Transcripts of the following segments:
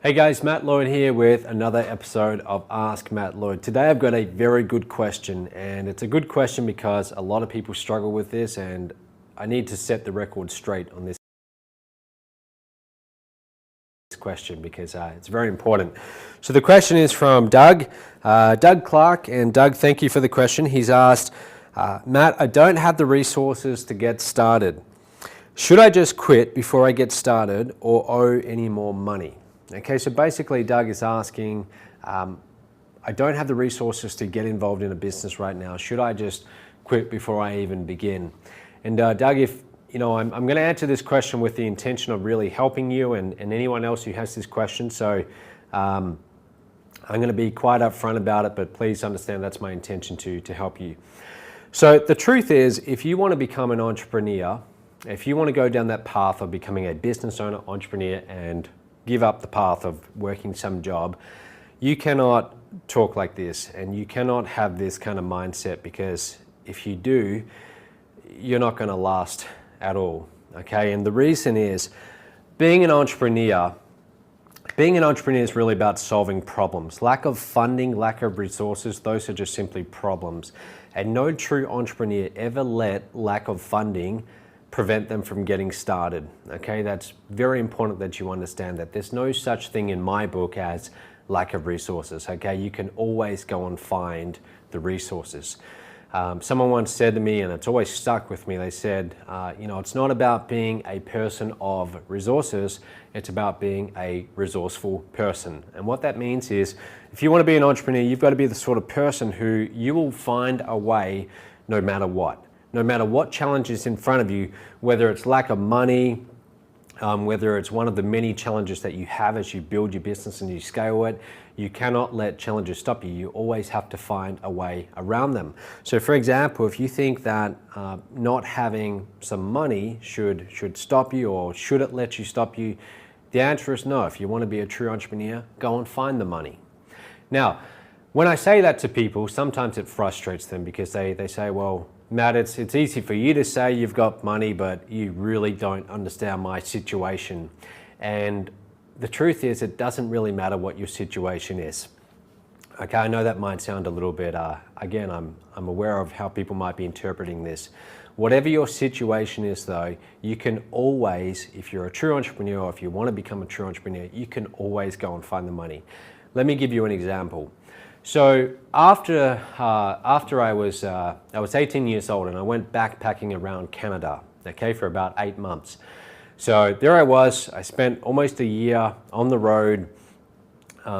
Hey guys, Matt Lloyd here with another episode of Ask Matt Lloyd. Today I've got a very good question, and it's a good question because a lot of people struggle with this, and I need to set the record straight on this question because it's very important. So the question is from Doug Clark, and Doug, thank you for the question. He's asked, Matt, I don't have the resources to get started. Should I just quit before I get started or owe any more money? Okay, so basically Doug is asking, I don't have the resources to get involved in a business right now. Should I just quit before I even begin? And Doug, if I'm going to answer this question with the intention of really helping you and anyone else who has this question. So I'm going to be quite upfront about it, but please understand that's my intention to help you. So the truth is, if you want to become an entrepreneur, if you want to go down that path of becoming a business owner, entrepreneur, and give up the path of working some job, you cannot talk like this and you cannot have this kind of mindset, because if you do, you're not going to last at all. Okay, and the reason is being an entrepreneur is really about solving problems. Lack of funding, lack of resources, those are just simply problems. And no true entrepreneur ever let lack of funding prevent them from getting started. Okay, that's very important that you understand that. There's no such thing in my book as lack of resources. Okay, you can always go and find the resources. Someone once said to me, and it's always stuck with me, they said, it's not about being a person of resources, it's about being a resourceful person. And what that means is, if you want to be an entrepreneur, you've got to be the sort of person who you will find a way no matter what. No matter what challenge is in front of you, whether it's lack of money, whether it's one of the many challenges that you have as you build your business and you scale it, you cannot let challenges stop you. You always have to find a way around them. So for example, if you think that not having some money should stop you, or should it let you stop you, the answer is no. If you want to be a true entrepreneur, go and find the money. Now, when I say that to people, sometimes it frustrates them because they say, well, Matt, it's easy for you to say you've got money, but you really don't understand my situation. And the truth is, it doesn't really matter what your situation is. Okay, I know that might sound a little bit, again, I'm aware of how people might be interpreting this. Whatever your situation is though, you can always, if you're a true entrepreneur, or if you want to become a true entrepreneur, you can always go and find the money. Let me give you an example. So after I was 18 years old and I went backpacking around Canada, okay, for about 8 months. So there I was, I spent almost a year on the road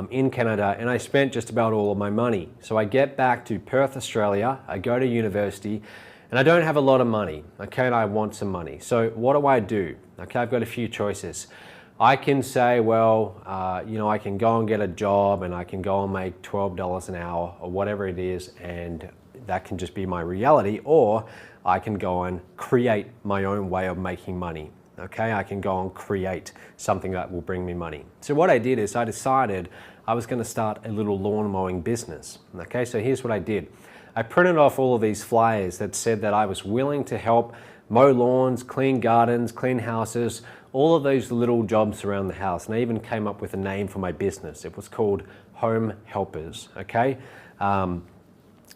in Canada, and I spent just about all of my money. So I get back to Perth, Australia, I go to university, and I don't have a lot of money, okay, and I want some money. So what do? Okay, I've got a few choices. I can say, well, I can go and get a job and I can go and make $12 an hour or whatever it is, and that can just be my reality. Or I can go and create my own way of making money. Okay, I can go and create something that will bring me money. So what I did is I decided I was going to start a little lawn mowing business. Okay, so here's what I did. I printed off all of these flyers that said that I was willing to help mow lawns, clean gardens, clean houses, all of those little jobs around the house. And I even came up with a name for my business. It was called Home Helpers, okay? I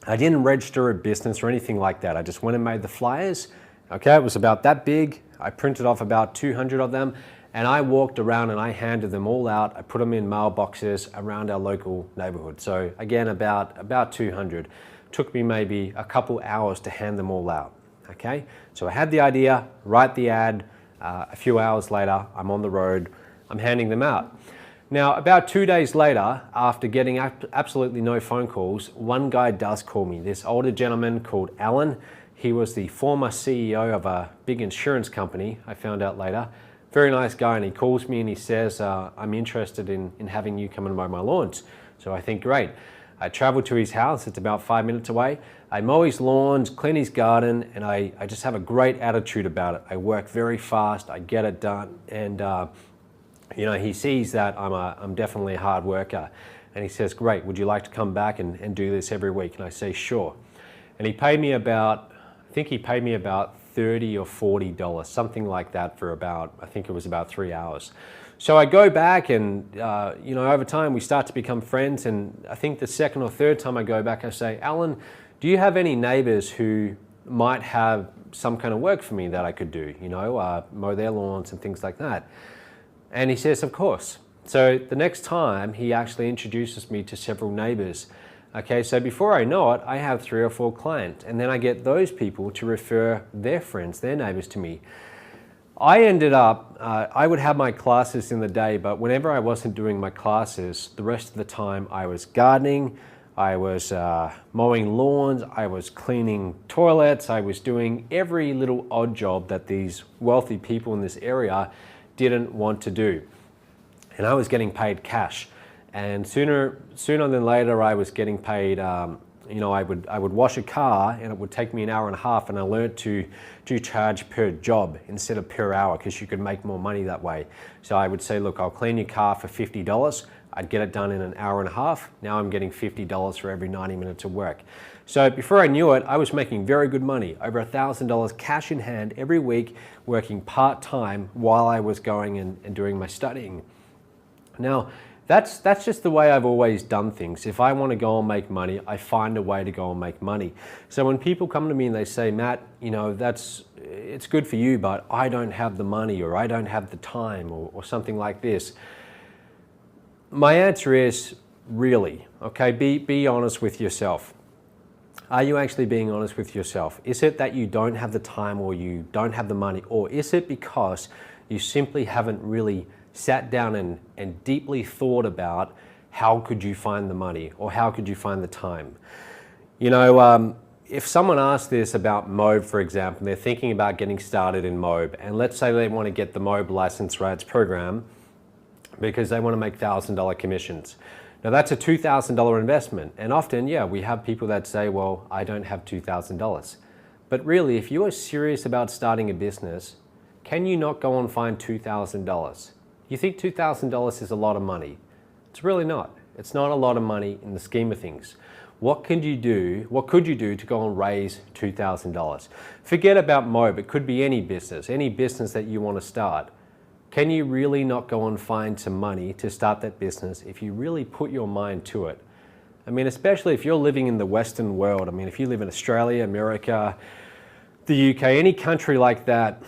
didn't register a business or anything like that. I just went and made the flyers, okay? It was about that big. I printed off about 200 of them, and I walked around and I handed them all out. I put them in mailboxes around our local neighborhood. So again, about 200. Took me maybe a couple hours to hand them all out. Okay, so I had the idea, write the ad, a few hours later, I'm on the road, I'm handing them out. Now, about 2 days later, after getting absolutely no phone calls, one guy does call me, this older gentleman called Alan. He was the former CEO of a big insurance company, I found out later. Very nice guy, and he calls me and he says, I'm interested in having you come and mow my lawns. So I think, great. I travel to his house, it's about 5 minutes away. I mow his lawns, clean his garden, and I just have a great attitude about it. I work very fast, I get it done, and he sees that I'm definitely a hard worker. And he says, great, would you like to come back and do this every week? And I say, sure. And he paid me about, I think he paid me about $30 or $40, something like that, for about, I think it was about 3 hours. So I go back and, over time we start to become friends. And I think the second or third time I go back, I say, Alan, do you have any neighbors who might have some kind of work for me that I could do, mow their lawns and things like that? And he says, of course. So the next time he actually introduces me to several neighbors. Okay, so before I know it, I have 3 or 4 clients, and then I get those people to refer their friends, their neighbors to me. I ended up, I would have my classes in the day, but whenever I wasn't doing my classes, the rest of the time I was gardening, I was mowing lawns, I was cleaning toilets, I was doing every little odd job that these wealthy people in this area didn't want to do. And I was getting paid cash. And sooner than later, I was getting paid, I would wash a car and it would take me an hour and a half, and I learned to charge per job instead of per hour, because you could make more money that way. So I would say, look, I'll clean your car for $50. I'd get it done in an hour and a half. Now I'm getting $50 for every 90 minutes of work. So before I knew it, I was making very good money, over $1,000 cash in hand every week, working part-time while I was going and doing my studying. Now, that's just the way I've always done things. If I want to go and make money, I find a way to go and make money. So when people come to me and they say, Matt, it's good for you, but I don't have the money, or I don't have the time, or something like this, my answer is, really, okay, be honest with yourself. Are you actually being honest with yourself? Is it that you don't have the time, or you don't have the money, or is it because you simply haven't really sat down and deeply thought about how could you find the money, or how could you find the time? If someone asks this about MOB, for example, they're thinking about getting started in MOB, and let's say they want to get the MOB license rates program because they want to make $1,000 commissions. Now that's a $2,000 investment, and often, we have people that say, well, I don't have $2,000. But really, if you are serious about starting a business, can you not go and find $2,000? You think $2,000 is a lot of money? It's really not. It's not a lot of money in the scheme of things. What could you do to go and raise $2,000? Forget about MOB. It could be any business that you want to start. Can you really not go and find some money to start that business if you really put your mind to it? I mean, especially if you're living in the Western world. I mean, if you live in Australia, America, the UK, any country like that,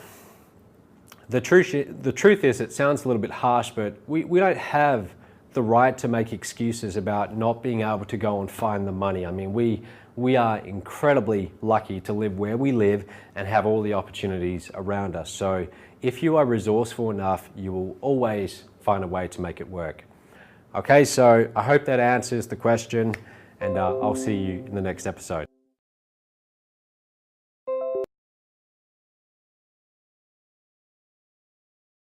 the truth is, it sounds a little bit harsh, but we don't have the right to make excuses about not being able to go and find the money. I mean, we are incredibly lucky to live where we live and have all the opportunities around us. So if you are resourceful enough, you will always find a way to make it work. Okay, so I hope that answers the question, and I'll see you in the next episode.